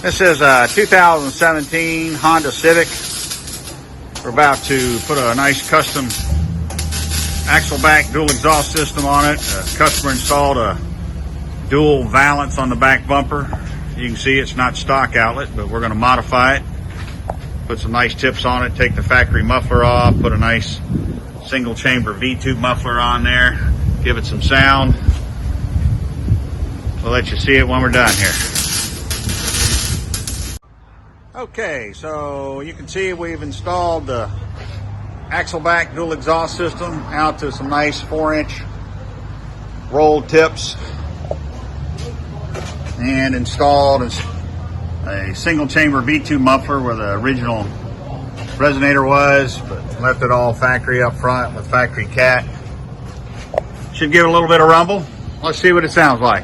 This is a 2017 Honda Civic. We're about to put a nice custom axle back dual exhaust system on it. The customer installed a dual valance on the back bumper. You can see it's not stock outlet, but we're going to modify it. Put some nice tips on it, take the factory muffler off, put a nice single chamber V-tube muffler on there, give it some sound. We'll let you see it when we're done here. Okay, so you can see we've installed the axle back dual exhaust system out to some nice 4-inch rolled tips, and installed a single chamber V2 muffler where the original resonator was, but left it all factory up front with factory cat. Should give it a little bit of rumble. Let's see what it sounds like.